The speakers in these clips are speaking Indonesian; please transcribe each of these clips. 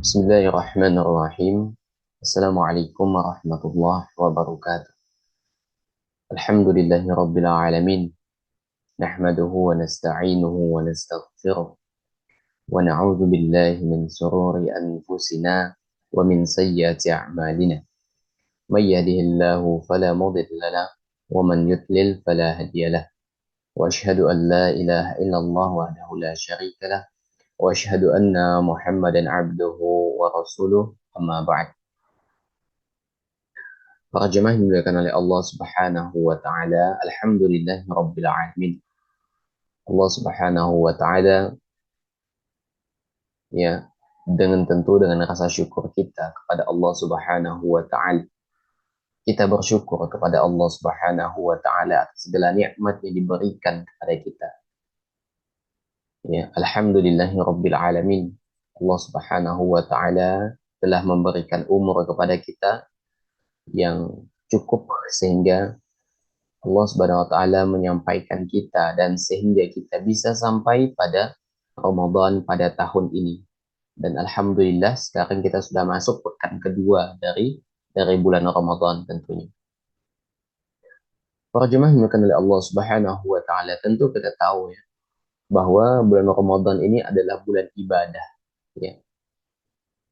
Bismillahirrahmanirrahim. Assalamualaikum warahmatullahi wabarakatuh. Alhamdulillahi rabbil alamin. Nahmaduhu wa nasta'inuhu wa nastaghfiruh. Wa na'udzu billahi min sururi anfusina wa min sayyiati a'malina. May yahdihillahu fala mudilla lahu wa man yudlil fala hadiya lahu. Wa asyhadu an la ilaha illallah wahdahu la syarika lah. Wa asyhadu anna Muhammadan abduhu wa rasuluh. Amma ba'd. Para jemaah yang dimuliakan oleh Allah Subhanahu wa taala, alhamdulillahi rabbil alamin. Allah Subhanahu wa taala ya dengan rasa syukur kita kepada Allah Subhanahu wa taala. Kita bersyukur kepada Allah Subhanahu wa taala atas segala nikmat yang diberikan kepada kita. Ya, alhamdulillahi rabbil alamin. Allah Subhanahu wa taala telah memberikan umur kepada kita yang cukup sehingga Allah Subhanahu wa taala menyampaikan kita dan sehingga kita bisa sampai pada Ramadan pada tahun ini. Dan alhamdulillah sekarang kita sudah masuk pekan kedua dari bulan Ramadan tentunya. Para jemaah yang dimuliakan oleh Allah Subhanahu wa taala, tentu kita tahu ya bahwa bulan Ramadan ini adalah bulan ibadah ya.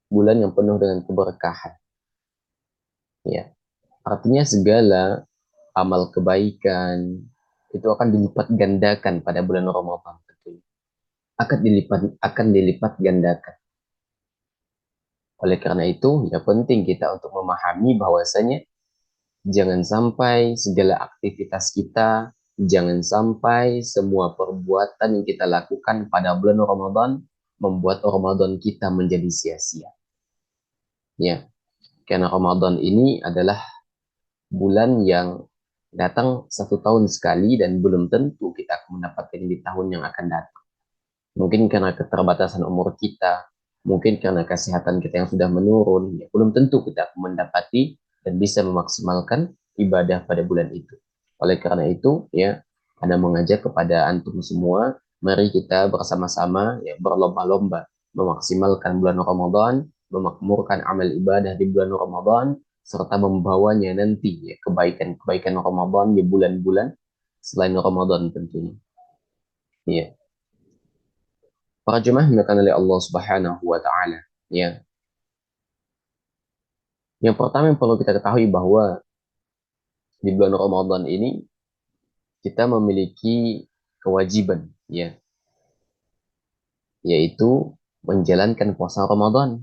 Bulan yang penuh dengan keberkahan ya. Artinya segala amal kebaikan itu akan dilipat gandakan pada bulan Ramadan tentunya. Akan dilipat gandakan. Oleh karena itu, ya penting kita untuk memahami bahwasanya jangan sampai segala aktivitas kita, jangan sampai semua perbuatan yang kita lakukan pada bulan Ramadan membuat Ramadan kita menjadi sia-sia. Ya, karena Ramadan ini adalah bulan yang datang satu tahun sekali dan belum tentu kita akan mendapatkan di tahun yang akan datang. Mungkin karena keterbatasan umur kita, mungkin karena kesehatan kita yang sudah menurun, ya, belum tentu kita akan mendapati dan bisa memaksimalkan ibadah pada bulan itu. Oleh karena itu, ya, Anda mengajak kepada antum semua, mari kita bersama-sama ya, berlomba-lomba memaksimalkan bulan Ramadan, memakmurkan amal ibadah di bulan Ramadan, serta membawanya nanti ya, kebaikan-kebaikan Ramadan di bulan-bulan selain Ramadan tentunya. Ya. Para jemaah dimuliakan oleh Allah Subhanahu wa taala. Ya. Yang pertama yang perlu kita ketahui bahwa di bulan Ramadan ini kita memiliki kewajiban ya, yaitu menjalankan puasa Ramadan,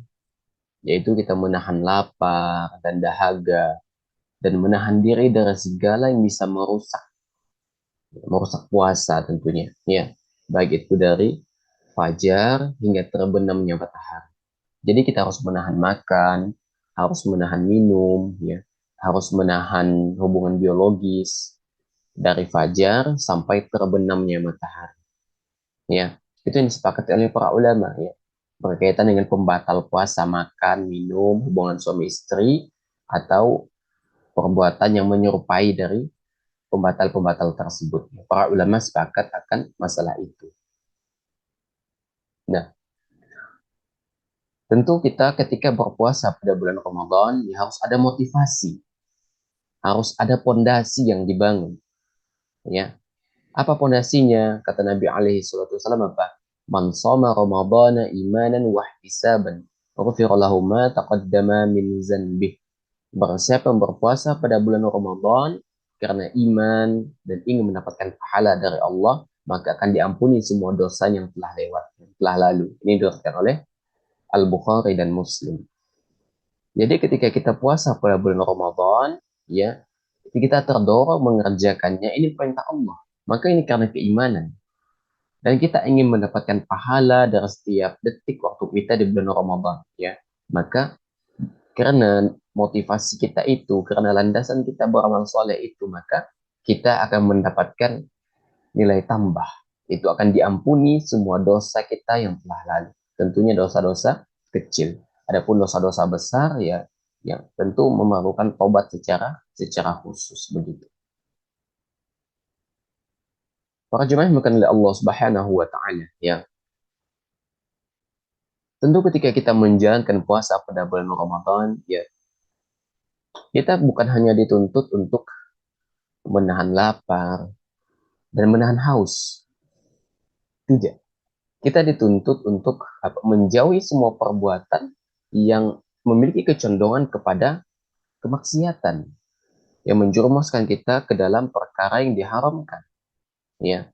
yaitu kita menahan lapar dan dahaga dan menahan diri dari segala yang bisa merusak puasa tentunya ya. Baik itu dari fajar hingga terbenamnya matahari. Jadi kita harus menahan makan, harus menahan minum, ya, harus menahan hubungan biologis dari fajar sampai terbenamnya matahari. Ya, itu yang disepakati oleh para ulama ya, berkaitan dengan pembatal puasa, makan, minum, hubungan suami istri atau perbuatan yang menyerupai dari pembatal-pembatal tersebut. Para ulama sepakat akan masalah itu. Nah, tentu kita ketika berpuasa pada bulan Ramadan, ya harus ada motivasi, harus ada pondasi yang dibangun. Ya, apa pondasinya? Kata Nabi alaihi salatu wasallam apa? Man shoma Ramadana imanan wa ihtisaban, ghufira lahu ma taqaddama min zanbih. Barang siapa yang berpuasa pada bulan Ramadan karena iman dan ingin mendapatkan pahala dari Allah, maka akan diampuni semua dosa yang telah lewat, yang telah lalu. Ini diriwayatkan oleh Al-Bukhari dan Muslim. Jadi ketika kita puasa pada bulan Ramadan, ya, kita terdorong mengerjakannya, ini perintah Allah. Maka ini karena keimanan. Dan kita ingin mendapatkan pahala dari setiap detik waktu kita di bulan Ramadan, ya. Maka karena motivasi kita itu, karena landasan kita beramal soleh itu, maka kita akan mendapatkan nilai tambah. Itu akan diampuni semua dosa kita yang telah lalu. Tentunya dosa-dosa kecil. Adapun dosa-dosa besar ya yang tentu memerlukan tobat secara khusus begitu. Para jemaah yang oleh Allah Subhanahu wa taala ya. Tentu ketika kita menjalankan puasa pada bulan Ramadan, ya kita bukan hanya dituntut untuk menahan lapar dan menahan haus. Tidak. Kita dituntut untuk menjauhi semua perbuatan yang memiliki kecondongan kepada kemaksiatan, yang menjerumuskan kita ke dalam perkara yang diharamkan. Ya,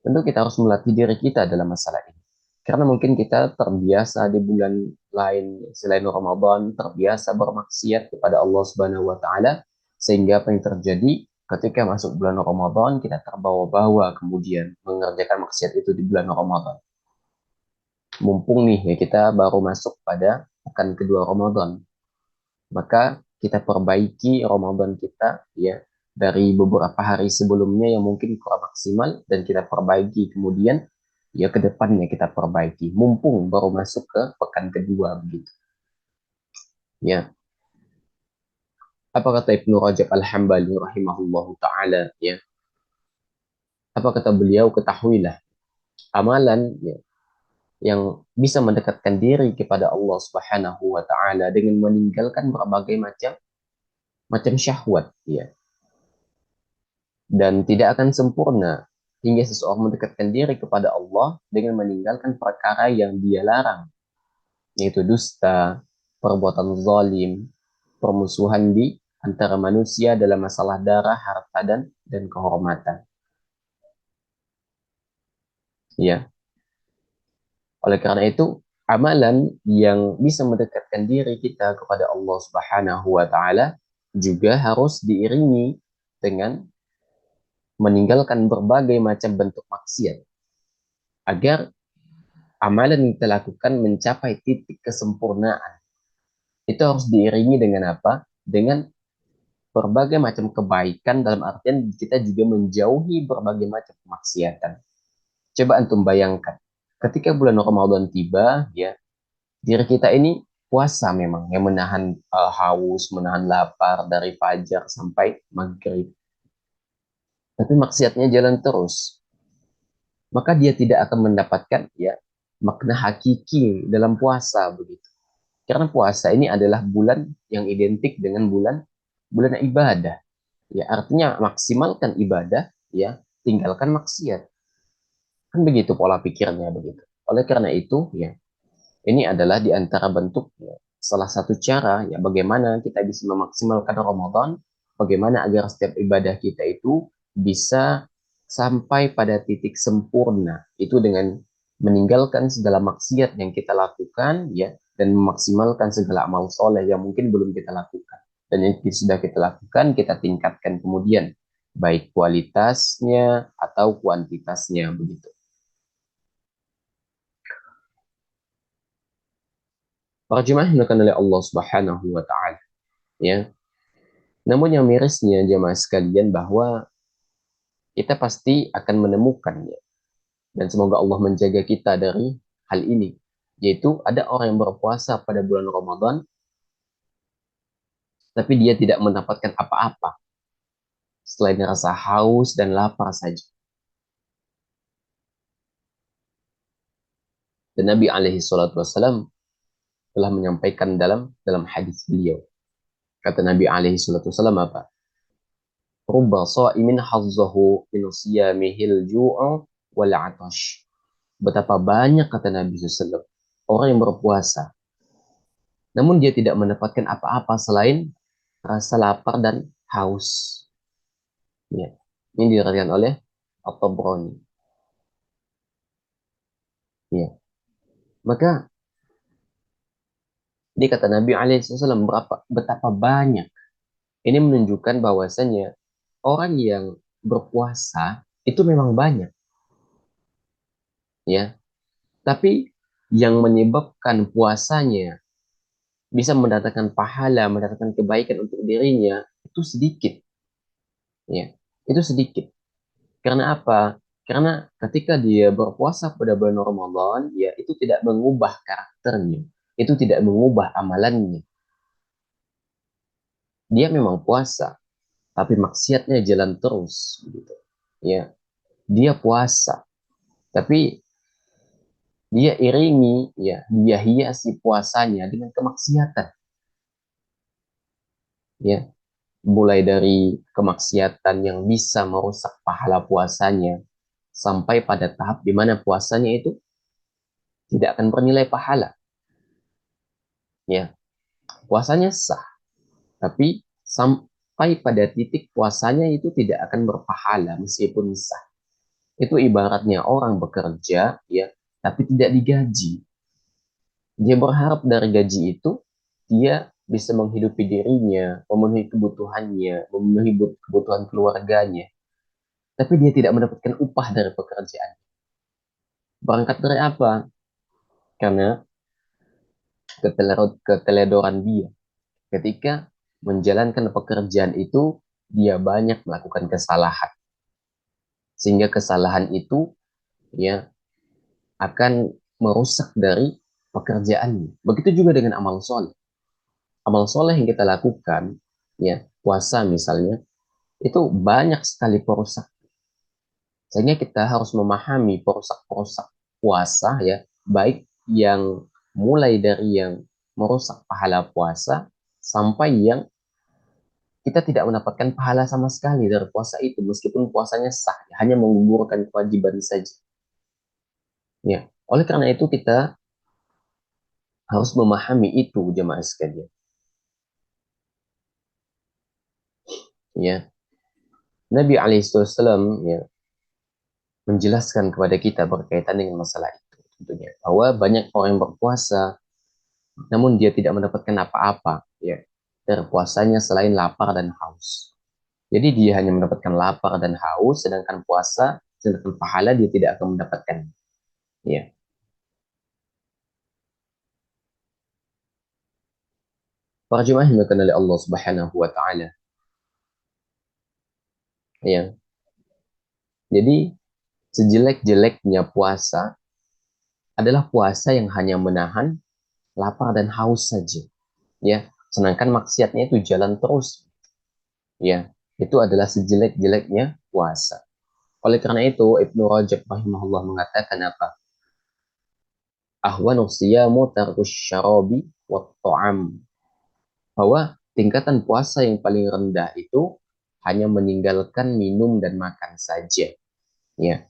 tentu kita harus melatih diri kita dalam masalah ini. Karena mungkin kita terbiasa di bulan lain selain Ramadan, terbiasa bermaksiat kepada Allah Subhanahu wa taala, sehingga apa yang terjadi ketika masuk bulan Ramadan kita terbawa-bawa kemudian mengerjakan maksiat itu di bulan Ramadan. Mumpung nih ya kita baru masuk pada pekan kedua Ramadan, maka kita perbaiki Ramadan kita ya dari beberapa hari sebelumnya yang mungkin kurang maksimal dan kita perbaiki kemudian ya ke depannya kita perbaiki mumpung baru masuk ke pekan kedua begitu ya. Apa kata Ibnu Rajab Al-Hambali rahimahullahu taala ya, apa kata beliau, ketahuilah amalan ya, yang bisa mendekatkan diri kepada Allah Subhanahu wa taala dengan meninggalkan berbagai macam macam syahwat ya, dan tidak akan sempurna hingga seseorang mendekatkan diri kepada Allah dengan meninggalkan perkara yang dia larang, yaitu dusta, perbuatan zalim, permusuhan di antara manusia dalam masalah darah, harta, dan kehormatan. Ya, oleh karena itu, amalan yang bisa mendekatkan diri kita kepada Allah Subhanahu wa taala juga harus diiringi dengan meninggalkan berbagai macam bentuk maksiat agar amalan yang kita lakukan mencapai titik kesempurnaan. Itu harus diiringi dengan apa? Dengan berbagai macam kebaikan, dalam artian kita juga menjauhi berbagai macam kemaksiatan. Coba antum bayangkan, ketika bulan Ramadan tiba, ya, diri kita ini puasa memang, yang menahan haus, menahan lapar dari fajar sampai maghrib. Tapi maksiatnya jalan terus, maka dia tidak akan mendapatkan ya makna hakiki dalam puasa begitu. Karena puasa ini adalah bulan yang identik dengan bulan bulan ibadah. Ya, artinya maksimalkan ibadah, ya, tinggalkan maksiat. Kan begitu pola pikirnya begitu. Oleh karena itu, ya, ini adalah di antara bentuk ya, salah satu cara ya bagaimana kita bisa memaksimalkan Ramadan, bagaimana agar setiap ibadah kita itu bisa sampai pada titik sempurna. Itu dengan meninggalkan segala maksiat yang kita lakukan ya, dan memaksimalkan segala amal soleh yang mungkin belum kita lakukan. Dan yang sudah kita lakukan, kita tingkatkan kemudian baik kualitasnya atau kuantitasnya begitu. Para jemaah yang dimuliakan oleh Allah Subhanahu wa taala, ya. Namun yang mirisnya jemaah sekalian bahwa kita pasti akan menemukannya, dan semoga Allah menjaga kita dari hal ini, yaitu ada orang yang berpuasa pada bulan Ramadan tapi dia tidak mendapatkan apa-apa selain rasa haus dan lapar saja. Dan Nabi alaihi salatu wasallam telah menyampaikan dalam hadis beliau. Kata Nabi alaihi salatu wasallam apa? Rubba sha'imin hazzahu min siyamihil ju'u wal 'atash. Betapa banyak kata Nabi SAW orang yang berpuasa, namun dia tidak mendapatkan apa-apa selain rasa lapar dan haus. Ya. Ini diriwayatkan oleh At-Tabrani. Ya. Maka dia kata Nabi SAW betapa banyak. Ini menunjukkan bahwasanya orang yang berpuasa itu memang banyak, ya. Tapi yang menyebabkan puasanya bisa mendatangkan pahala, mendatangkan kebaikan untuk dirinya itu sedikit, ya. Itu sedikit. Karena apa? Karena ketika dia berpuasa pada bulan Ramadan, ya itu tidak mengubah karakternya, itu tidak mengubah amalannya. Dia memang puasa, tapi maksiatnya jalan terus, gitu. Ya, dia puasa, tapi Dia iringi, ya, dia hiasi puasanya dengan kemaksiatan, ya. Mulai dari kemaksiatan yang bisa merusak pahala puasanya sampai pada tahap di mana puasanya itu tidak akan bernilai pahala, ya. Puasanya sah, tapi sampai pada titik puasanya itu tidak akan berpahala meskipun sah. Itu ibaratnya orang bekerja, ya, tapi tidak digaji. Dia berharap dari gaji itu dia bisa menghidupi dirinya, memenuhi kebutuhannya, memenuhi kebutuhan keluarganya, tapi dia tidak mendapatkan upah dari pekerjaan. Berangkat dari apa? Karena keteledoran dia. Ketika menjalankan pekerjaan itu, dia banyak melakukan kesalahan. Sehingga kesalahan itu, ya, akan merusak dari pekerjaannya. Begitu juga dengan amal soleh. Amal soleh yang kita lakukan, ya, puasa misalnya, itu banyak sekali perusak. Sehingga kita harus memahami perusak-perusak puasa, ya, baik yang mulai dari yang merusak pahala puasa sampai yang kita tidak mendapatkan pahala sama sekali dari puasa itu meskipun puasanya sah, hanya menggugurkan kewajiban saja. Ya, oleh karena itu kita harus memahami itu jemaah sekalian. Ya, Nabi Alaihissalam, ya, menjelaskan kepada kita berkaitan dengan masalah itu tentunya bahwa banyak orang yang berpuasa namun dia tidak mendapatkan apa-apa, ya, dari puasanya selain lapar dan haus. Jadi dia hanya mendapatkan lapar dan haus, sedangkan puasa, sedangkan pahala dia tidak akan mendapatkan. Ya, para jemaah yang dimuliakan oleh Allah Subhanahu wa taala. Ya. Jadi sejelek-jeleknya puasa adalah puasa yang hanya menahan lapar dan haus saja, ya. Sedangkan maksiatnya itu jalan terus, ya. Itu adalah sejelek-jeleknya puasa. Oleh karena itu, Ibnu Rajab rahimahullah mengatakan apa? Ahwanu siyamu tarkus syarabi wa ta'am. Bahwa tingkatan puasa yang paling rendah itu hanya meninggalkan minum dan makan saja. Ya,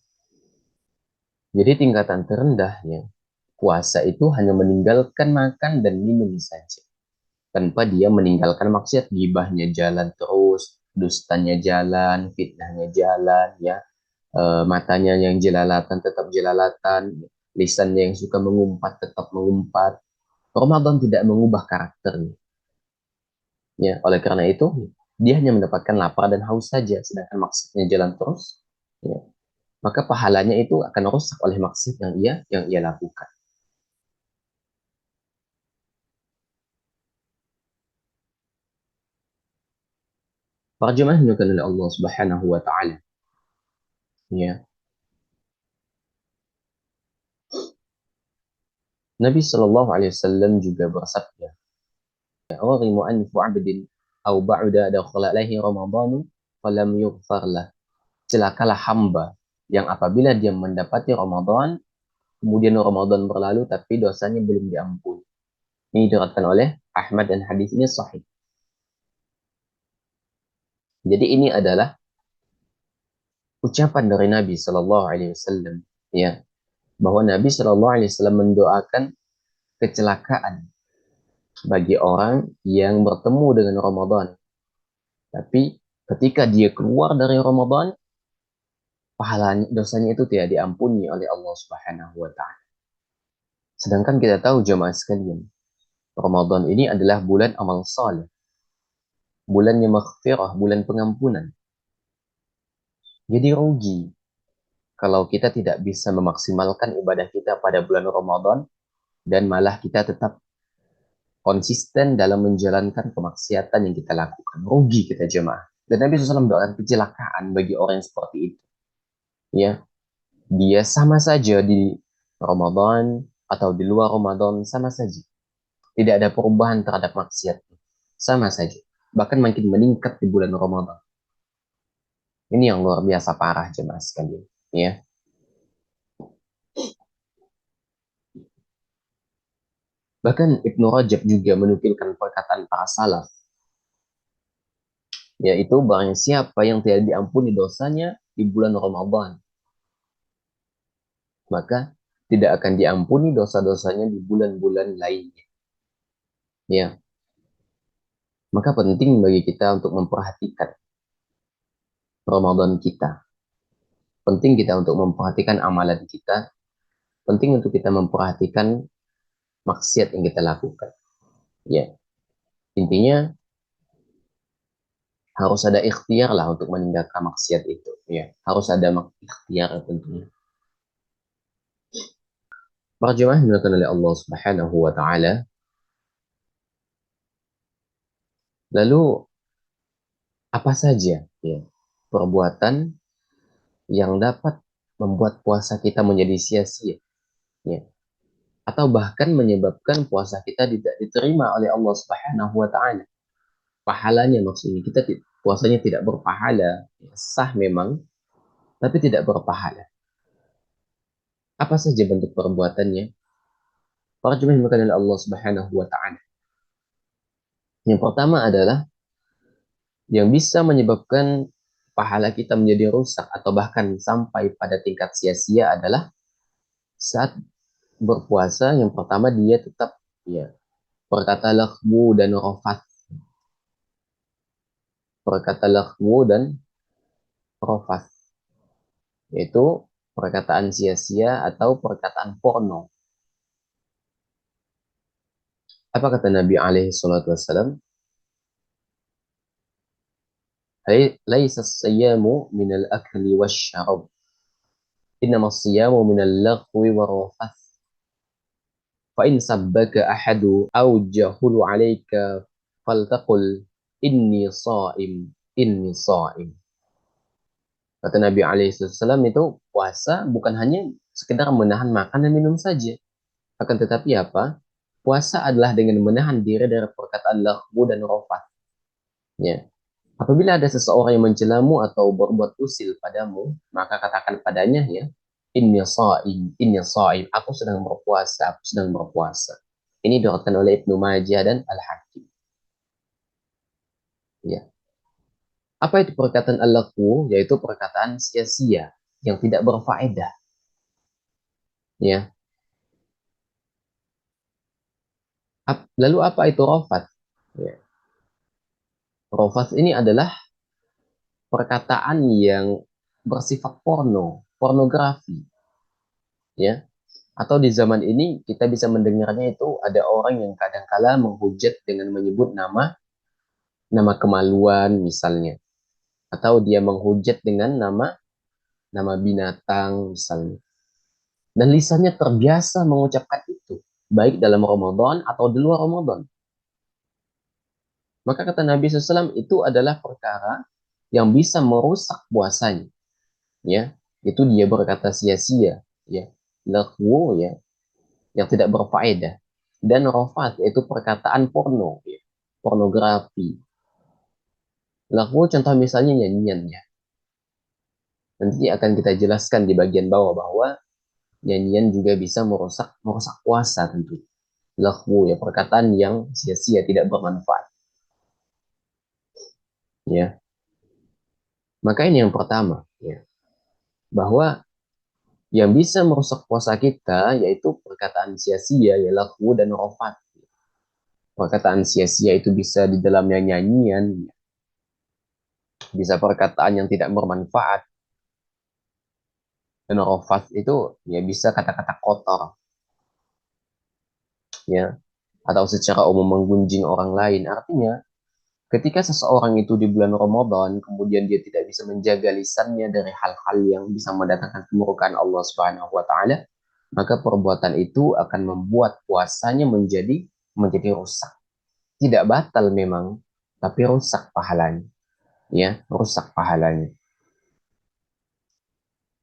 jadi tingkatan terendahnya puasa itu hanya meninggalkan makan dan minum saja. Tanpa dia meninggalkan maksiat, gibahnya jalan terus, dustanya jalan, fitnahnya jalan, ya. Matanya yang jelalatan tetap jelalatan, lisannya yang suka mengumpat tetap mengumpat. Ramadan tidak mengubah karakternya. Ya, oleh karena itu dia hanya mendapatkan lapar dan haus saja, sedangkan maksudnya jalan terus. Ya, maka pahalanya itu akan rusak oleh maksud yang ia lakukan. Para jemaah yang dimuliakan oleh Allah Subhanahu wa taala. Ya, Nabi Shallallahu alaihi wasallam juga bersabda, "Aghimu anfu 'abdin aw ba'da dakhala alaihi ramadhanu falam yughfar lah." Celakalah hamba yang apabila dia mendapati Ramadan, kemudian Ramadan berlalu tapi dosanya belum diampuni. Ini diriwayatkan oleh Ahmad dan hadis ini sahih. Jadi ini adalah ucapan dari Nabi Shallallahu Alaihi Wasallam, ya, bahwa Nabi Shallallahu Alaihi Wasallam mendoakan kecelakaan bagi orang yang bertemu dengan Ramadan, tapi ketika dia keluar dari Ramadan, pahalanya dosanya itu tidak diampuni oleh Allah Subhanahu Wa Taala. Sedangkan kita tahu jemaah sekalian, Ramadan ini adalah bulan amal saleh, bulannya maghfirah, bulan pengampunan. Jadi rugi kalau kita tidak bisa memaksimalkan ibadah kita pada bulan Ramadan dan malah kita tetap konsisten dalam menjalankan kemaksiatan yang kita lakukan. Rugi kita jemaah. Dan Nabi SAW mendoakan kecelakaan bagi orang yang seperti itu. Ya, dia sama saja di Ramadan atau di luar Ramadan sama saja. Tidak ada perubahan terhadap maksiat. Sama saja. Bahkan makin meningkat di bulan Ramadan. Ini yang luar biasa parah jemaah sekalian. Ya, Bahkan Ibnu Rajab juga menukilkan perkataan para salaf, yaitu barang siapa yang tidak diampuni dosanya di bulan Ramadan, maka tidak akan diampuni dosa-dosanya di bulan-bulan lainnya. Ya, maka penting bagi kita untuk memperhatikan Ramadan kita. Penting kita untuk memperhatikan amalan kita. Penting untuk kita memperhatikan maksiat yang kita lakukan. Ya, intinya harus ada ikhtiar lah untuk meninggalkan maksiat itu. Ya, harus ada ikhtiar tentunya. Para jemaah yang dimuliakan oleh Allah Subhanahu wa taala, lalu apa saja ya perbuatan yang dapat membuat puasa kita menjadi sia-sia ya atau bahkan menyebabkan puasa kita tidak diterima oleh Allah Subhanahu wa taala. Pahalanya maksudnya kita puasanya tidak berpahala, ya, sah memang tapi tidak berpahala. Apa saja bentuk perbuatannya? Para jemaah yang dimuliakan oleh Allah Subhanahu wa taala. Yang pertama adalah yang bisa menyebabkan pahala kita menjadi rusak atau bahkan sampai pada tingkat sia-sia adalah saat berpuasa. Yang pertama dia tetap ya berkata laghwu dan rafat, berkata laghwu dan rafat, yaitu perkataan sia-sia atau perkataan porno. Apa kata Nabi alaihi salatu wassalam? Laisa as-siyamu minal akli wasyarab, innama as-siyamu minal laghwi warafat. Fa in sabbaka ahadu aw jahulu alayka faltaqul inni sha'im, inni sha'im. Kata Nabi alaihissalam itu puasa bukan hanya sekedar menahan makan dan minum saja. Akan tetapi apa? Puasa adalah dengan menahan diri dari perkataan laghwu dan rafat. Ya. Apabila ada seseorang yang mencelamu atau berbuat usil padamu, maka katakan padanya ya, inni sha'im, aku sedang berpuasa, aku sedang berpuasa. Ini diriwayatkan oleh Ibnu Majah dan Al-Hakim. Ya. Apa itu perkataan al-laghwu? Yaitu perkataan sia-sia yang tidak berfaedah. Ya. Lalu apa itu rofat? Ya. Rofat ini adalah perkataan yang bersifat pornografi. Ya. Atau di zaman ini kita bisa mendengarnya itu ada orang yang kadang-kala menghujat dengan menyebut nama nama kemaluan misalnya. Atau dia menghujat dengan nama binatang misalnya. Dan lisannya terbiasa mengucapkan itu. Baik dalam Ramadan atau di luar Ramadan. Maka kata Nabi SAW itu adalah perkara yang bisa merusak puasanya. Ya, itu dia berkata sia-sia. Ya, laghwu ya, yang tidak berfaedah. Dan rofat yaitu perkataan porno, ya, pornografi. Laghwu contoh misalnya nyanyian ya. Nanti akan kita jelaskan di bagian bawah bahwa nyanyian juga bisa merusak merusak puasa tentu. Laghwu ya perkataan yang sia-sia tidak bermanfaat. Ya, maka ini yang pertama ya, bahwa yang bisa merusak puasa kita yaitu perkataan sia-sia, ya laghwu dan rofat. Perkataan sia-sia itu bisa di dalamnya nyanyian, bisa perkataan yang tidak bermanfaat, dan rofat itu ya bisa kata-kata kotor, ya, atau secara umum menggunjing orang lain. Artinya, ketika seseorang itu di bulan Ramadan, kemudian dia tidak bisa menjaga lisannya dari hal-hal yang bisa mendatangkan kemurkaan Allah Subhanahu wa taala, maka perbuatan itu akan membuat puasanya menjadi rusak. Tidak batal memang, tapi rusak pahalanya. Ya, rusak pahalanya.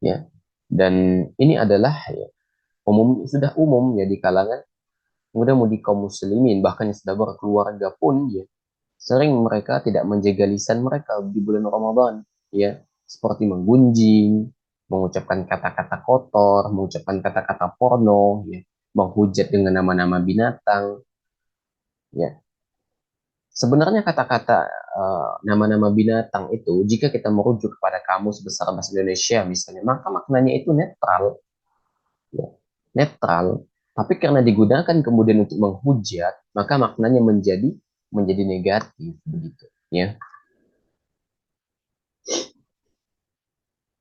Ya. Dan ini adalah ya, sudah umum ya di kalangan muda-mudi kaum muslimin, bahkan yang sudah berkeluarga pun ya sering mereka tidak menjaga lisan mereka di bulan Ramadan, ya, seperti menggunjing, mengucapkan kata-kata kotor, mengucapkan kata-kata porno, ya. menghujat dengan nama-nama binatang, ya. Sebenarnya kata-kata nama-nama binatang itu, jika kita merujuk kepada kamus besar bahasa Indonesia misalnya, maka maknanya itu netral, ya. Netral. Tapi karena digunakan kemudian untuk menghujat, maka maknanya menjadi negatif begitu, ya.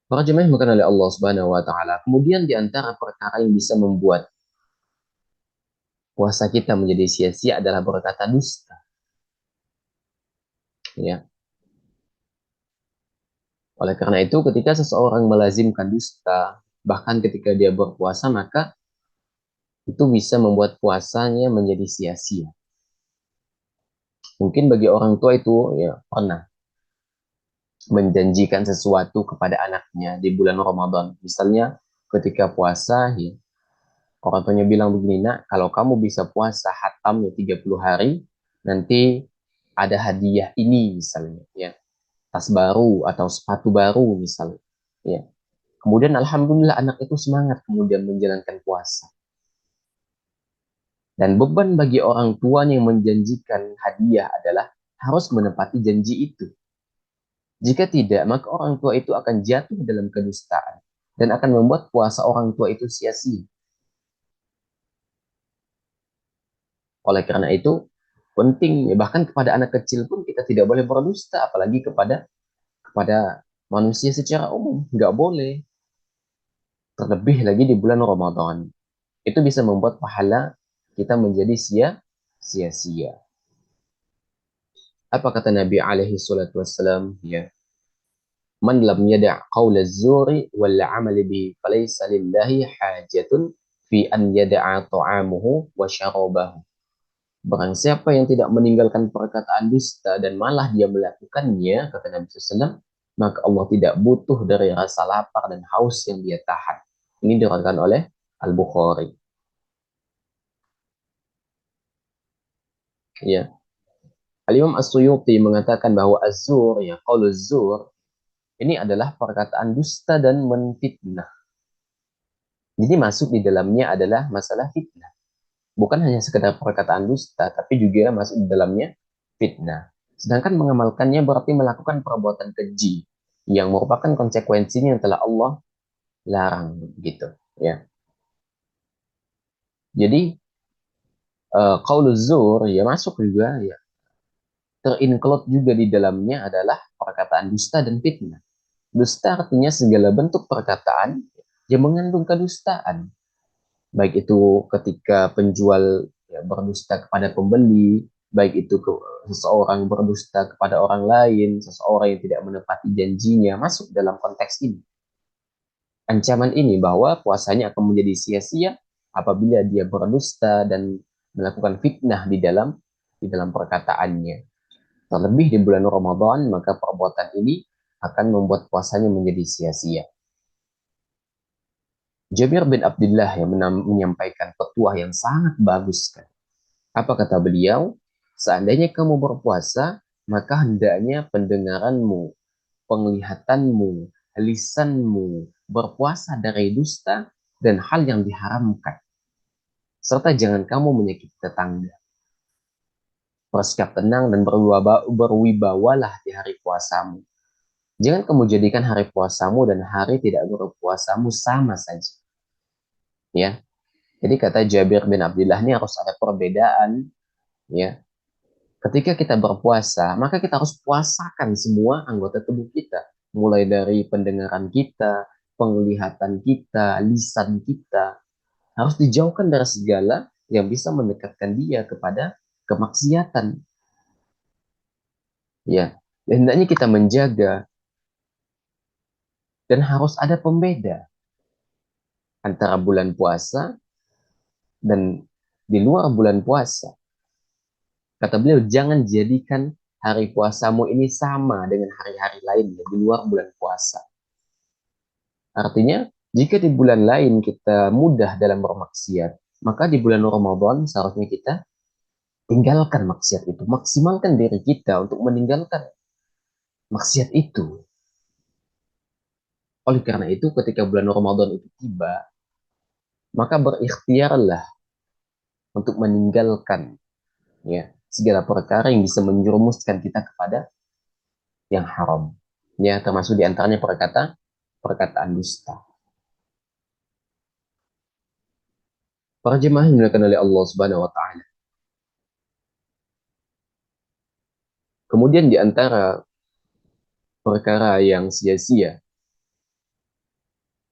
Para jemaah yang dimuliakan oleh Allah Subhanahu wa taala. Kemudian di antara perkara yang bisa membuat puasa kita menjadi sia-sia adalah berkata dusta, ya. Oleh karena itu, ketika seseorang melazimkan dusta, bahkan ketika dia berpuasa, maka itu bisa membuat puasanya menjadi sia-sia. Mungkin bagi orang tua itu ya pernah menjanjikan sesuatu kepada anaknya di bulan Ramadan. Misalnya ketika puasa, ya, orang tuanya bilang begini, nak, kalau kamu bisa puasa hatamnya 30 hari, nanti ada hadiah ini misalnya, ya, tas baru atau sepatu baru misalnya. Ya. Kemudian alhamdulillah anak itu semangat kemudian menjalankan puasa. Dan beban bagi orang tua yang menjanjikan hadiah adalah harus menepati janji itu. Jika tidak, maka orang tua itu akan jatuh dalam kedustaan dan akan membuat puasa orang tua itu sia-sia. Oleh karena itu, penting ya, bahkan kepada anak kecil pun kita tidak boleh berdusta, apalagi kepada manusia secara umum, nggak boleh. Terlebih lagi di bulan Ramadan, itu bisa membuat pahala kita menjadi sia-sia. Apa kata Nabi alaihi salatu wassalam? Ya, man lam yada' qawla zuri wal amali bi falaysa lillahi hajatun fi an yada'a ta'amuhu wa syarabahu. Barang siapa yang tidak meninggalkan perkataan dusta dan malah dia melakukannya, kata Nabi SAW, maka Allah tidak butuh dari rasa lapar dan haus yang dia tahan. Ini diriwayatkan oleh Al-Bukhari. Ya. Al-Imam As-Suyuti mengatakan bahwa az-zur, ya, qaulu zur, ini adalah perkataan dusta dan menfitnah. Jadi masuk di dalamnya adalah masalah fitnah. Bukan hanya sekedar perkataan dusta, tapi juga masuk di dalamnya fitnah. Sedangkan mengamalkannya berarti melakukan perbuatan keji yang merupakan konsekuensinya yang telah Allah larang, gitu. Ya. Jadi qaulu zur ya masuk juga, ya, terinclude juga di dalamnya adalah perkataan dusta dan fitnah. Dusta artinya segala bentuk perkataan yang mengandung kedustaan. Baik itu ketika penjual ya, berdusta kepada pembeli, baik itu seseorang berdusta kepada orang lain, seseorang yang tidak menepati janjinya, masuk dalam konteks ini. Ancaman ini bahwa puasanya akan menjadi sia-sia apabila dia berdusta dan melakukan fitnah di dalam perkataannya. Terlebih di bulan Ramadan, maka perbuatan ini akan membuat puasanya menjadi sia-sia. Jabir bin Abdullah yang menyampaikan petuah yang sangat bagus kan. Apa kata beliau? Seandainya kamu berpuasa, maka hendaknya pendengaranmu, penglihatanmu, lisanmu berpuasa dari dusta dan hal yang diharamkan. Serta jangan kamu menyakiti tetangga. Bersikap tenang dan berwibawalah di hari puasamu. Jangan kamu jadikan hari puasamu dan hari tidak berpuasamu sama saja. Ya, jadi kata Jabir bin Abdullah ini harus ada perbedaan, ya. Ketika kita berpuasa, maka kita harus puasakan semua anggota tubuh kita, mulai dari pendengaran kita, penglihatan kita, lisan kita, harus dijauhkan dari segala yang bisa mendekatkan dia kepada kemaksiatan. Ya, hendaknya kita menjaga dan harus ada pembeda antara bulan puasa dan di luar bulan puasa. Kata beliau, jangan jadikan hari puasamu ini sama dengan hari-hari lain di luar bulan puasa. Artinya, jika di bulan lain kita mudah dalam bermaksiat, maka di bulan Ramadan seharusnya kita tinggalkan maksiat itu. Maksimalkan diri kita untuk meninggalkan maksiat itu. Oleh karena itu, ketika bulan Ramadan itu tiba, maka berikhtiarlah untuk meninggalkan ya segala perkara yang bisa menjerumuskan kita kepada yang haram. Ya, termasuk diantaranya perkataan dusta. Para jemaah yang dimuliakan oleh Allah Subhanahu wa taala. Kemudian di antara perkara yang sia-sia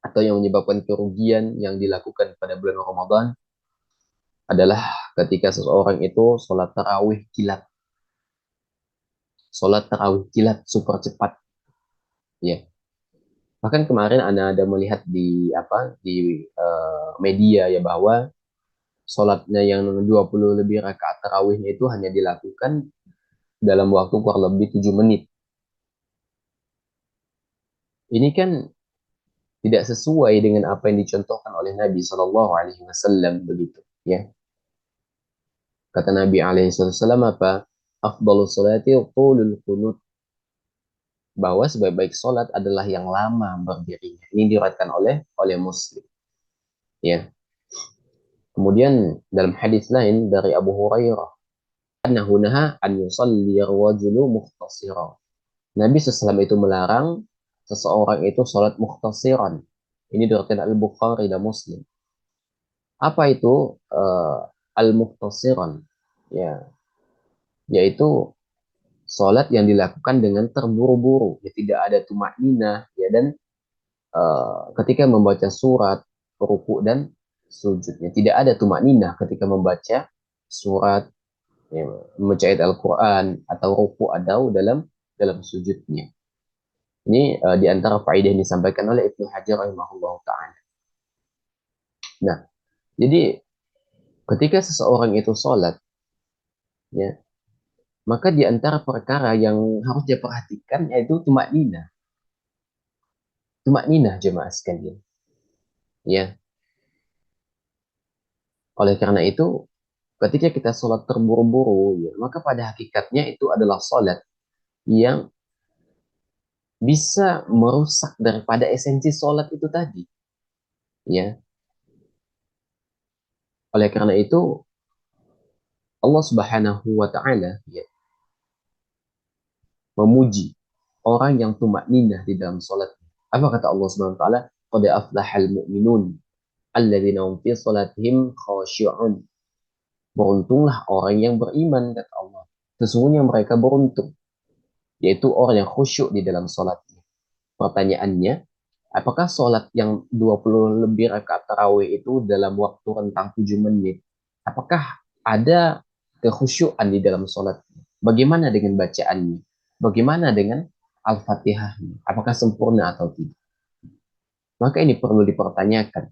atau yang menyebabkan kerugian yang dilakukan pada bulan Ramadan adalah ketika seseorang itu sholat tarawih kilat super cepat, ya. Bahkan kemarin ada melihat di media ya bahwa sholatnya yang 20 lebih rakaat tarawihnya itu hanya dilakukan dalam waktu kurang lebih 7 menit. Ini kan tidak sesuai dengan apa yang dicontohkan oleh Nabi Shallallahu Alaihi Wasallam begitu, ya. Kata Nabi Alaihi Wasallam apa? Afdalus salati qulul qunut, bahwa sebaik-baik sholat adalah yang lama berdirinya. Ini diriwayatkan oleh Muslim. Ya. Kemudian dalam hadis lain dari Abu Hurairah, annahu naha an yusalli ar-rajulu mukhtasira. Nabi SAW itu melarang seseorang itu sholat mukhtasiran. Ini diriwayatkan Al-Bukhari dan Muslim. Apa itu al-mukhtasiran? Ya, yaitu sholat yang dilakukan dengan terburu-buru, ya, tidak ada tumak ninah, ya, dan ketika membaca surat, ruku dan sujudnya. Tidak ada tumak ninah ketika membaca surat, ya, membaca ayat Al-Quran, atau ruku atau dalam sujudnya. Ini di antara faedah yang disampaikan oleh Ibnu Hajar rahimahullah ta'ala. Nah, jadi ketika seseorang itu sholat, ya, maka di antara perkara yang harus dia perhatikan yaitu tumak ninah. Tumak ninah jemaah sekalian. Ya, oleh karena itu ketika kita sholat terburu-buru, ya, maka pada hakikatnya itu adalah sholat yang bisa merusak daripada esensi sholat itu tadi. Ya, oleh karena itu Allah Subhanahu wa Ta'ala, ya, memuji orang yang tumak ninah di dalam sholat. Apa kata Allah Subhanahu wa Ta'ala? Qad aflahal mu'minun alladzina hum fi sholatihim khashi'un. Beruntunglah orang yang beriman, kata Allah. Sesungguhnya mereka beruntung, yaitu orang yang khusyuk di dalam sholatnya. Pertanyaannya, apakah sholat yang 20 lebih rakaat tarawih itu dalam waktu rentang 7 menit, apakah ada kekhusyuan di dalam sholat? Bagaimana dengan bacaannya? Bagaimana dengan Al-Fatihahnya? Apakah sempurna atau tidak? Maka ini perlu dipertanyakan.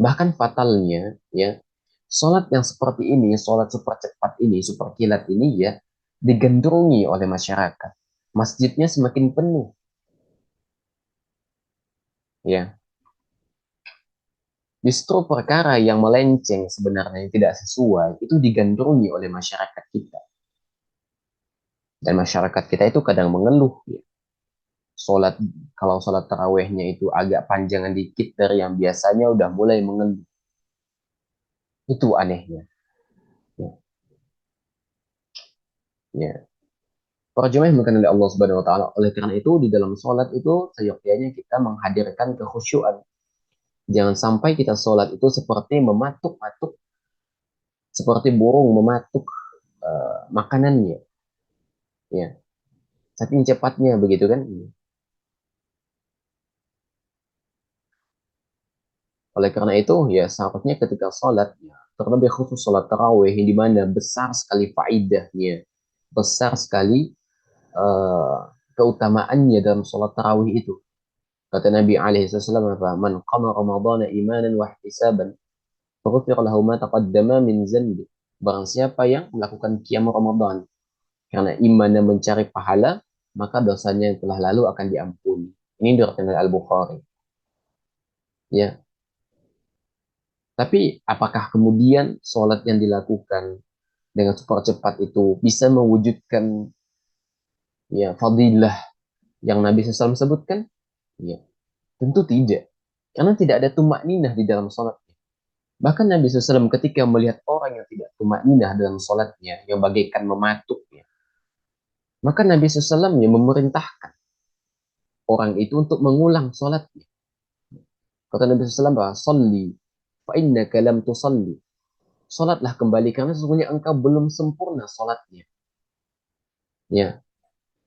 Bahkan fatalnya, ya, sholat yang seperti ini, sholat super cepat ini, super kilat ini, ya, digandrungi oleh masyarakat. Masjidnya semakin penuh, ya. Justru perkara yang melenceng sebenarnya yang tidak sesuai itu digandrungi oleh masyarakat kita. Dan masyarakat kita itu kadang mengeluh, ya. Sholat, kalau sholat tarawehnya itu agak panjangan dikit dari yang biasanya udah mulai mengeluh. Itu anehnya. Ya, ya. Para jemaah yang oleh Allah Subhanahu wa taala. Oleh karena itu di dalam sholat itu seyogyanya kita menghadirkan kekhusyuan. Jangan sampai kita sholat itu seperti mematuk-matuk, seperti burung mematuk makanannya, ya. Saking cepatnya begitu kan. Oleh karena itu ya seharusnya ketika sholat, ya, terlebih khusus sholat tarawih di mana besar sekali faidahnya, besar sekali uh, keutamaannya dalam sholat tarawih itu. Kata Nabi alaihi wasallam apa? Man qama Ramadhana imanan wa ihtisaban, faghfir lahu ma taqaddama min zanbi. Barang siapa yang melakukan qiyam Ramadan karena iman dan mencari pahala, maka dosanya yang telah lalu akan diampuni. Ini diriwayatkan oleh Al-Bukhari. Ya, tapi apakah kemudian sholat yang dilakukan dengan super cepat itu bisa mewujudkan, ya, fadilah yang Nabi SAW sebutkan? Ya, tentu tidak. Karena tidak ada tumak ninah di dalam sholat. Bahkan Nabi SAW ketika melihat orang yang tidak tumakninah dalam sholatnya, yang bagaikan mematuknya, maka Nabi SAW yang memerintahkan orang itu untuk mengulang sholatnya. Kata Nabi SAW bahwa, "Salli, fa innaka lam tusalli." Sholatlah kembali, karena sesungguhnya engkau belum sempurna sholatnya. Ya,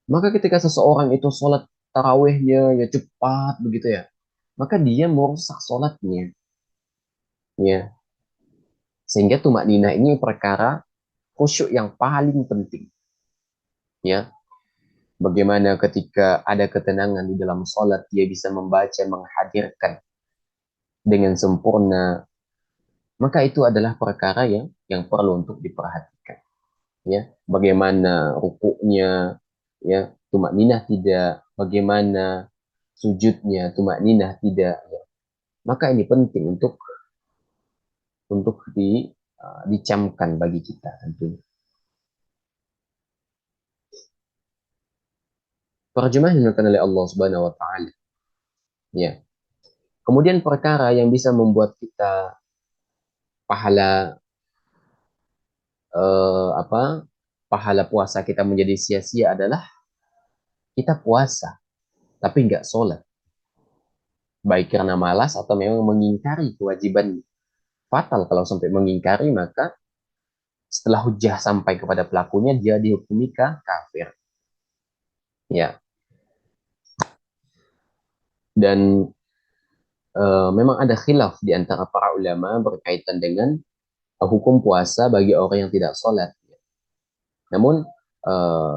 maka ketika seseorang itu sholat tarawihnya ya cepat begitu ya, maka dia merusak sholatnya. Ya, sehingga tumak nina ini perkara khusyuk yang paling penting. Ya, bagaimana ketika ada ketenangan di dalam sholat, dia bisa membaca, menghadirkan dengan sempurna, maka itu adalah perkara yang perlu untuk diperhatikan. Ya, bagaimana rukuknya, ya, tumak ninah tidak, bagaimana sujudnya, tumak ninah tidak, ya. Maka ini penting untuk dicamkan bagi kita tentunya. Para jemaah yang dimuliakan oleh Allah Subhanahu wa taala. Ya. Kemudian perkara yang bisa membuat kita pahala apa? Pahala puasa kita menjadi sia-sia adalah kita puasa tapi nggak sholat. Baik karena malas atau memang mengingkari kewajiban. Fatal kalau sampai mengingkari, maka setelah hujah sampai kepada pelakunya, dia dihukumi kafir. Ya. Dan memang ada khilaf di antara para ulama berkaitan dengan hukum puasa bagi orang yang tidak sholat. Namun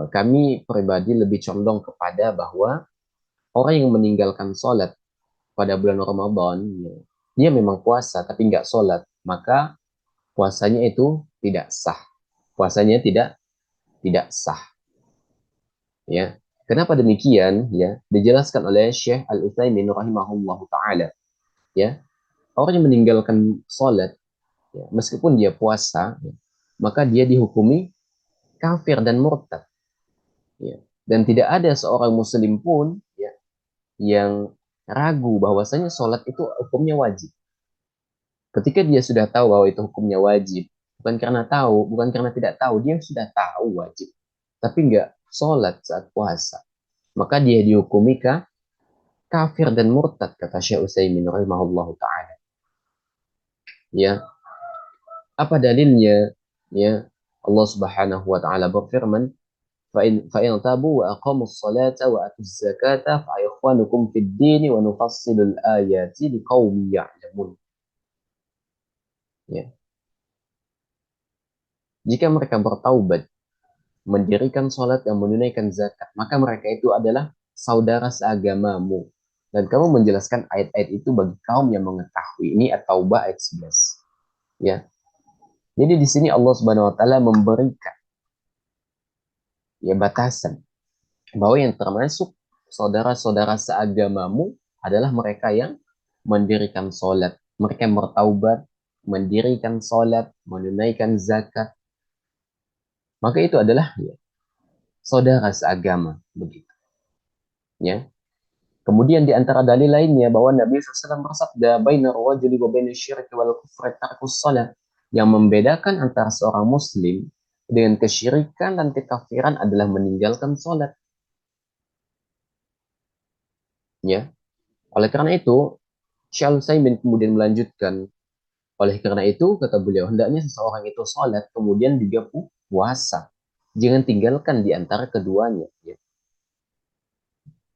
kami pribadi lebih condong kepada bahwa orang yang meninggalkan sholat pada bulan Ramadan, ya, dia memang puasa tapi nggak sholat, maka puasanya itu tidak sah. Puasanya tidak sah. Ya, kenapa demikian? Ya, dijelaskan oleh Syekh Al Utsaimin rahimahullah taala. Ya, orang yang meninggalkan sholat, ya, meskipun dia puasa, ya, maka dia dihukumi kafir dan murtad. Ya. Dan tidak ada seorang muslim pun, ya, yang ragu bahwasanya sholat itu hukumnya wajib. Ketika dia sudah tahu bahwa itu hukumnya wajib, bukan karena tahu, bukan karena tidak tahu, dia sudah tahu wajib, tapi nggak sholat saat puasa, maka dia dihukumi kafir dan murtad, kata Syekh Utsaimin rahimahullah taala. Ya, apa dalilnya? Ya, Allah Subhanahu wa taala berfirman, فإن تابوا وأقاموا الصلاة وآتوا الزكاة فإخوانكم في الدين ونفصل الآيات لقوم يعلمون. Ya. Jika mereka bertaubat, mendirikan sholat dan menunaikan zakat, maka mereka itu adalah saudara seagamamu. Dan kamu menjelaskan ayat-ayat itu bagi kaum yang mengetahui. Ini At-Taubah ayat 11. Ya. Jadi di sini Allah Subhanahu wa taala memberikan ya batasan bahwa yang termasuk saudara-saudara seagamamu adalah mereka yang mendirikan sholat, mereka yang bertaubat, mendirikan sholat, menunaikan zakat, maka itu adalah ya, saudara seagama begitu. Ya. Kemudian di antara dalil lainnya bahwa Nabi SAW bersabda, "Bainar rajuli wa bainasy syirki wal kufri tarkus shalah." Yang membedakan antara seorang muslim dengan kesyirikan dan kekafiran adalah meninggalkan sholat. Ya. Oleh karena itu, Syaikhul Utsaimin kemudian melanjutkan, oleh karena itu, kata beliau, hendaknya seseorang itu sholat, kemudian juga puasa. Jangan tinggalkan di antara keduanya. Ya.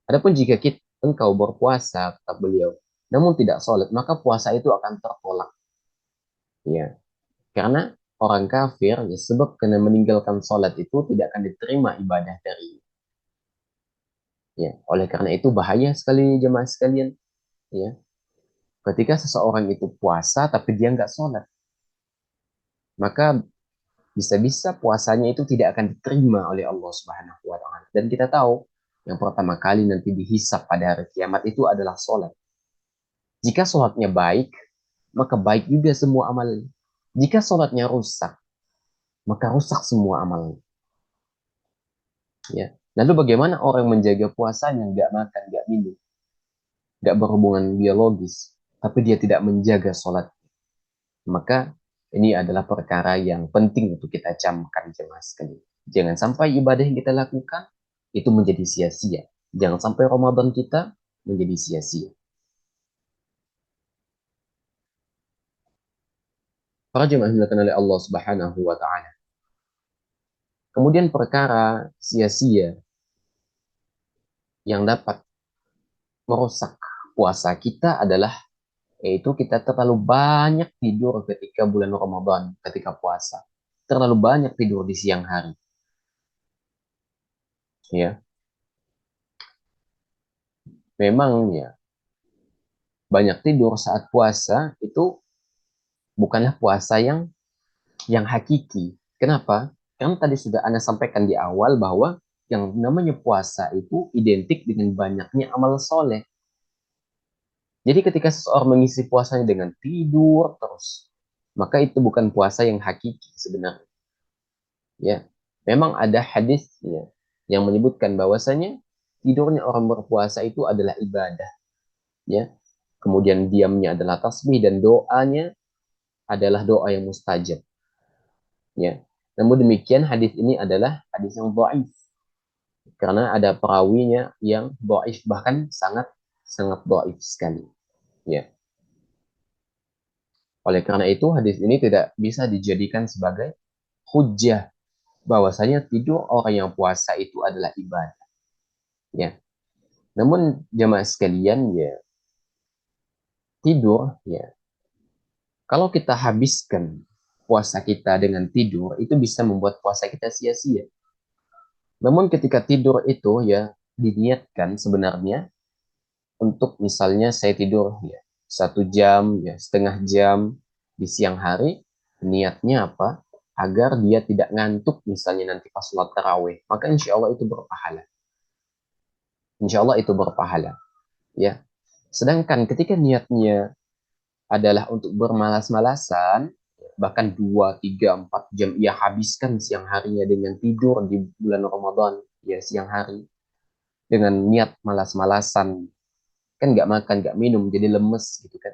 Adapun jika engkau berpuasa, kata beliau, namun tidak sholat, maka puasa itu akan tertolak. Ya. Karena orang kafir, ya, sebab karena meninggalkan sholat itu tidak akan diterima ibadah dari. Ya. Oleh karena itu bahaya sekali jemaah sekalian. Ya. Ketika seseorang itu puasa tapi dia nggak sholat, maka bisa-bisa puasanya itu tidak akan diterima oleh Allah Subhanahu wa taala. Dan kita tahu yang pertama kali nanti dihisap pada hari kiamat itu adalah sholat. Jika sholatnya baik, maka baik juga semua amalnya. Jika sholatnya rusak, maka rusak semua amalnya. Ya. Lalu bagaimana orang menjaga puasanya, nggak makan, nggak minum, nggak berhubungan biologis, tapi dia tidak menjaga sholat? Maka ini adalah perkara yang penting untuk kita camkan jemaah sekalian. Jangan sampai ibadah yang kita lakukan itu menjadi sia-sia. Jangan sampai Ramadan kita menjadi sia-sia. Para jemaah yang dilakukan oleh Allah Subhanahu wa taala. Kemudian perkara sia-sia yang dapat merusak puasa kita adalah yaitu kita terlalu banyak tidur ketika bulan Ramadan, ketika puasa. Terlalu banyak tidur di siang hari, ya. Memang ya, banyak tidur saat puasa itu bukanlah puasa yang hakiki. Kenapa? Karena tadi sudah Anda sampaikan di awal bahwa yang namanya puasa itu identik dengan banyaknya amal soleh. Jadi ketika seseorang mengisi puasanya dengan tidur terus, maka itu bukan puasa yang hakiki sebenarnya. Ya, memang ada hadis ya, yang menyebutkan bahwasanya tidurnya orang berpuasa itu adalah ibadah. Ya, kemudian diamnya adalah tasbih dan doanya adalah doa yang mustajab. Ya, namun demikian hadis ini adalah hadis yang dhaif karena ada perawinya yang dhaif bahkan sangat sangat dhaif sekali. Ya, oleh karena itu hadis ini tidak bisa dijadikan sebagai hujjah bahwasanya tidur orang yang puasa itu adalah ibadah. Ya, namun jemaah sekalian ya tidur ya kalau kita habiskan puasa kita dengan tidur itu bisa membuat puasa kita sia-sia. Namun ketika tidur itu ya diniatkan sebenarnya untuk misalnya saya tidur ya 1 jam ya setengah jam di siang hari, niatnya apa? Agar dia tidak ngantuk misalnya nanti pas sholat tarawih, maka insya Allah itu berpahala. Insya Allah itu berpahala. Ya. Sedangkan ketika niatnya adalah untuk bermalas-malasan, bahkan 2, 3, 4 jam ia habiskan siang harinya dengan tidur di bulan Ramadan, ya siang hari, dengan niat malas-malasan, kan nggak makan, nggak minum, jadi lemes gitu kan.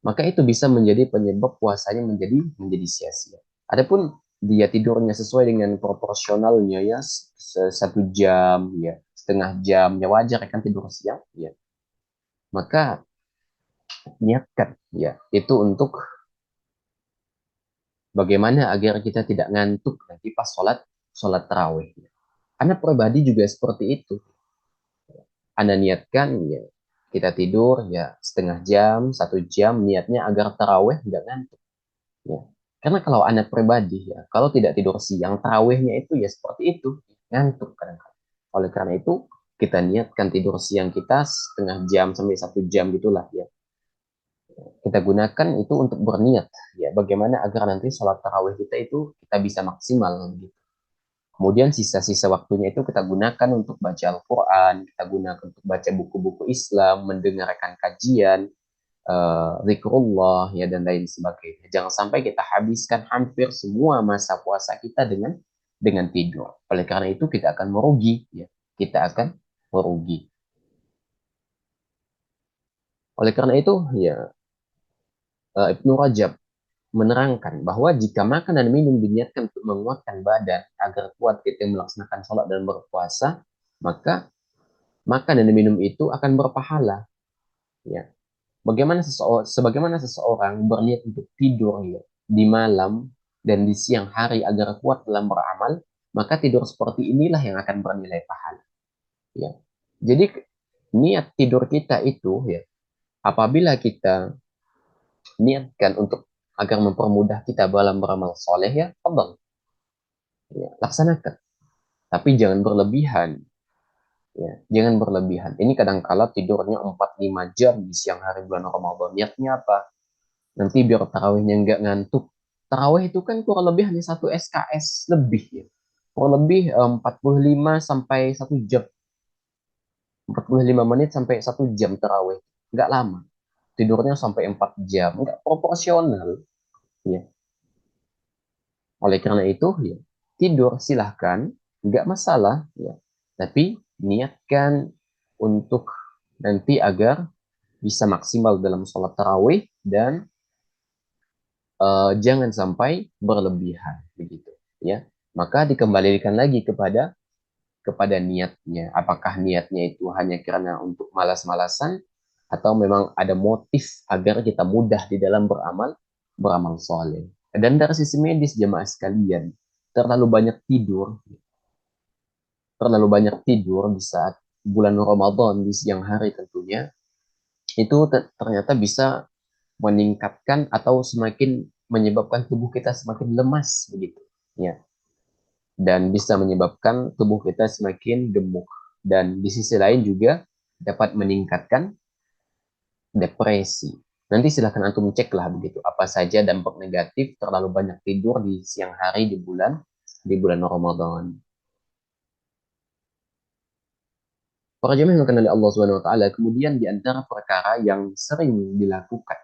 Maka itu bisa menjadi penyebab puasanya menjadi sia-sia. Adapun dia tidurnya sesuai dengan proporsionalnya ya 1 jam ya setengah jam ya wajar kan tidur siang ya maka niatkan ya itu untuk bagaimana agar kita tidak ngantuk nanti pas sholat sholat tarawih. Anda pribadi juga seperti itu. Anda niatkan ya kita tidur ya setengah jam, 1 jam, niatnya agar tarawih nggak ngantuk. Ya. Karena kalau Anda pribadi ya, kalau tidak tidur siang, tarawihnya itu ya seperti itu, ngantuk kadang-kadang. Oleh karena itu, kita niatkan tidur siang kita setengah jam sampai 1 jam gitulah ya. Kita gunakan itu untuk berniat ya bagaimana agar nanti sholat tarawih kita itu kita bisa maksimal gitu. Kemudian sisa-sisa waktunya itu kita gunakan untuk baca Al-Quran, kita gunakan untuk baca buku-buku Islam, mendengarkan kajian, zikrullah ya dan lain sebagainya. Jangan sampai kita habiskan hampir semua masa puasa kita dengan tidur. Oleh karena itu kita akan merugi ya. Kita akan merugi. Oleh karena itu ya Ibnu Rajab menerangkan bahwa jika makan dan minum diniatkan untuk menguatkan badan agar kuat kita melaksanakan sholat dan berpuasa, maka makan dan minum itu akan berpahala. Ya, sebagaimana seseorang berniat untuk tidur ya, di malam dan di siang hari agar kuat dalam beramal, maka tidur seperti inilah yang akan bernilai pahala. Ya, jadi niat tidur kita itu ya, apabila kita niatkan untuk agar mempermudah kita dalam beramal soleh ya, fadal, ya, laksanakan. Tapi jangan berlebihan. Ya, jangan berlebihan. Ini kadang-kala tidurnya 4-5 jam di siang hari bulan Ramadan. Niatnya apa? Nanti biar tarawihnya nggak ngantuk. Tarawih itu kan kurang lebih hanya 1 SKS lebih ya. Kurang lebih 45 sampai 1 jam. 45 menit sampai 1 jam tarawih. Nggak lama. Tidurnya sampai 4 jam. Nggak proporsional. Ya. Oleh karena itu, ya, tidur silahkan. Nggak masalah. Ya. Tapi niatkan untuk nanti agar bisa maksimal dalam sholat tarawih dan jangan sampai berlebihan begitu ya. Maka dikembalikan lagi kepada niatnya. Apakah niatnya itu hanya karena untuk malas-malasan atau memang ada motif agar kita mudah di dalam beramal soleh. Dan dari sisi medis jemaah sekalian, terlalu banyak tidur, terlalu banyak tidur di saat bulan Ramadan di siang hari tentunya, itu ternyata bisa meningkatkan atau semakin menyebabkan tubuh kita semakin lemas begitu ya, dan bisa menyebabkan tubuh kita semakin gemuk, dan di sisi lain juga dapat meningkatkan depresi. Nanti silahkan antum cek lah begitu apa saja dampak negatif terlalu banyak tidur di siang hari di bulan Ramadan. Para jemaah yang dikenali Allah Subhanahu wa taala, kemudian di antara perkara yang sering dilakukan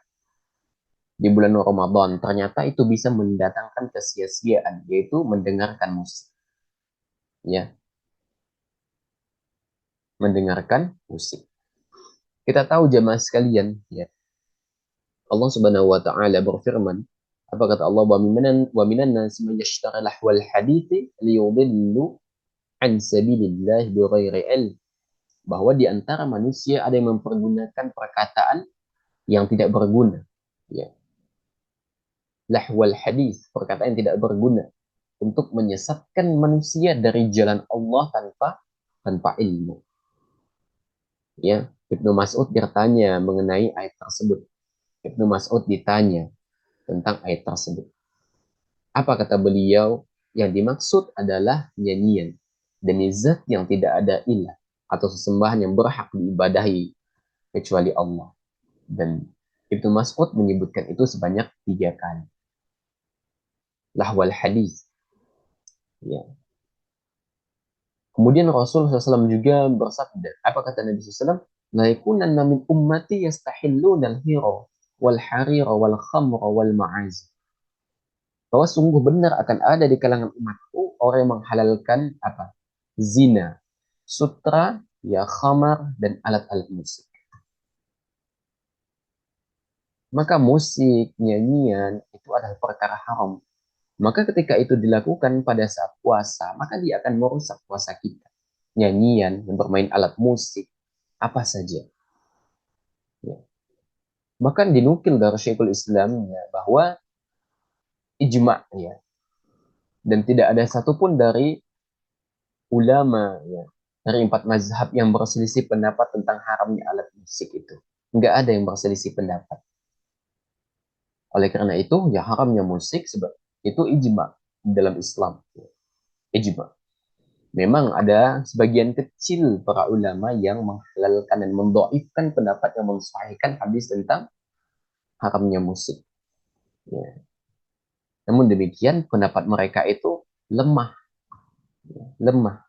di bulan Ramadan ternyata itu bisa mendatangkan kesia-siaan, yaitu mendengarkan musik. Ya, mendengarkan musik. Kita tahu jemaah sekalian, ya, Allah Subhanahu wa taala berfirman, apa kata Allah, wa minan nasi man yashtari lahwal hadithi liyudillu an sabilillah bighairi ilm, bahwa di antara manusia ada yang mempergunakan perkataan yang tidak berguna, ya, lahwal hadis, perkataan yang tidak berguna, untuk menyesatkan manusia dari jalan Allah tanpa tanpa ilmu. Ya, Ibnu Mas'ud bertanya mengenai ayat tersebut. Ibnu Mas'ud ditanya tentang ayat tersebut. Apa kata beliau? Yang dimaksud adalah nyanyian dan zat yang tidak ada ilah atau sesembahan yang berhak diibadahi kecuali Allah. Dan Ibnu Mas'ud menyebutkan itu sebanyak 3 kali. Lahwal hadis. Ya. Kemudian Rasul SAW juga bersabda, apa kata Nabi SAW? La yakunanna min ummati yastahilluna al-hira wal harira wal khamra wal ma'az. Bahwa sungguh benar akan ada di kalangan umatku orang yang menghalalkan apa? Zina, sutra, ya khamar, dan alat-alat musik. Maka musik, nyanyian itu adalah perkara haram. Maka ketika itu dilakukan pada saat puasa, maka dia akan merusak puasa kita. Nyanyian, yang bermain alat musik, apa saja. Ya. Bahkan dinukil dari Syekhul Islam ya, bahwa ijma ya, dan tidak ada satupun dari ulama ya, dari 4 mazhab yang berselisih pendapat tentang haramnya alat musik itu. Nggak ada yang berselisih pendapat. Oleh karena itu, ya haramnya musik sebab itu ijma dalam Islam. Ijma. Memang ada sebagian kecil para ulama yang menghalalkan dan mendoifkan pendapat yang mensahihkan hadis tentang haramnya musik. Ya. Namun demikian pendapat mereka itu lemah, ya, lemah.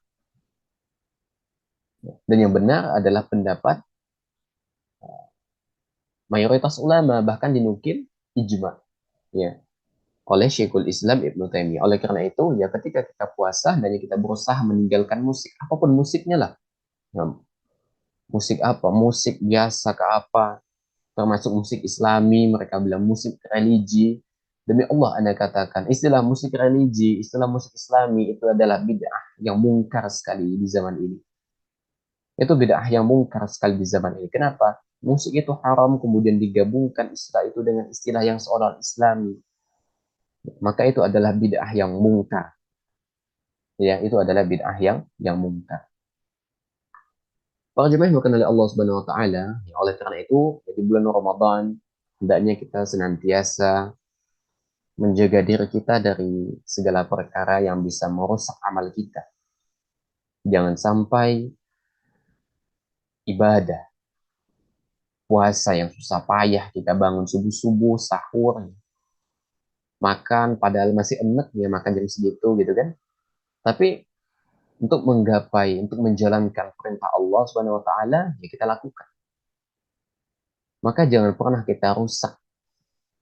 Dan yang benar adalah pendapat mayoritas ulama, bahkan dinukil ijma ya, oleh Syekhul Islam Ibnu Taimiyah. Oleh karena itu, ya ketika kita puasa dan kita berusaha meninggalkan musik, apapun musiknya lah. Ya, musik apa? Musik biasa ke apa? Termasuk musik Islami, mereka bilang musik religi. Demi Allah, Anda katakan, istilah musik religi, istilah musik Islami itu adalah bid'ah yang mungkar sekali di zaman ini. Itu bid'ah yang mungkar sekali di zaman ini. Kenapa? Musik itu haram, kemudian digabungkan istilah itu dengan istilah yang seolah Islami. Maka itu adalah bid'ah yang mungkar. Ya, itu adalah bid'ah yang mungkar. Para jemaah yang oleh Allah Subhanahu wa taala, ya, oleh karena itu, di bulan Ramadan hendaknya kita senantiasa menjaga diri kita dari segala perkara yang bisa merusak amal kita. Jangan sampai ibadah, puasa yang susah payah kita bangun subuh-subuh, sahur, makan padahal masih enak ya makan jam segitu gitu kan. Tapi untuk menggapai, untuk menjalankan perintah Allah Subhanahu wa taala, ya kita lakukan. Maka jangan pernah kita rusak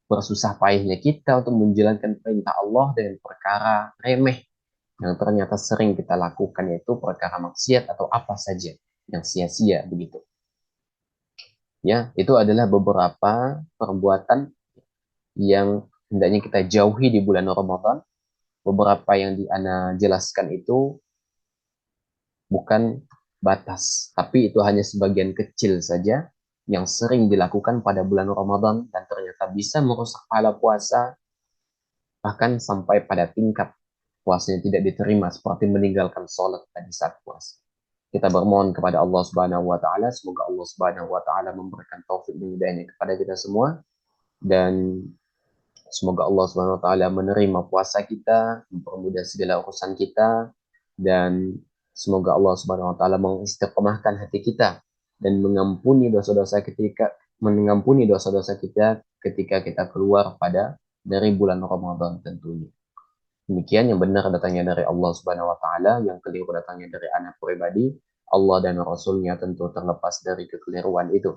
bersusah payahnya kita untuk menjalankan perintah Allah dengan perkara remeh yang ternyata sering kita lakukan, yaitu perkara maksiat atau apa saja yang sia-sia begitu. Ya, itu adalah beberapa perbuatan yang hendaknya kita jauhi di bulan Ramadan. Beberapa yang di Ana jelaskan itu bukan batas, tapi itu hanya sebagian kecil saja yang sering dilakukan pada bulan Ramadan dan ternyata bisa merusak pahala puasa, bahkan sampai pada tingkat puasanya tidak diterima seperti meninggalkan sholat tadi saat puasa. Kita bermohon kepada Allah Subhanahu wa taala, semoga Allah Subhanahu wa taala memberikan taufik dan hidayahnya kepada kita semua, dan semoga Allah Subhanahu wa taala menerima puasa kita, mempermudah segala urusan kita, dan semoga Allah Subhanahu wa taala mengistiqomahkan hati kita dan mengampuni dosa-dosa kita ketika kita keluar pada dari bulan Ramadan tentunya. Demikian yang benar datangnya dari Allah Subhanahu wa taala, yang keliru datangnya dari anak pribadi. Allah dan Rasulnya tentu terlepas dari kekeliruan itu.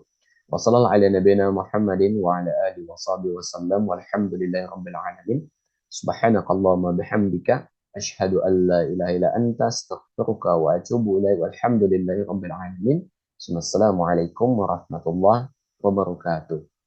Wassallallahu ala nabiyina Muhammadin wa ala alihi wa sahbihi wasallam walhamdulillahi rabbil alamin. Subhanakallahumma bihamdika asyhadu an la ilaha illa anta astaghfiruka wa atubu ilaik walhamdulillahi rabbil alamin. Wassalamualaikum warahmatullahi wabarakatuh.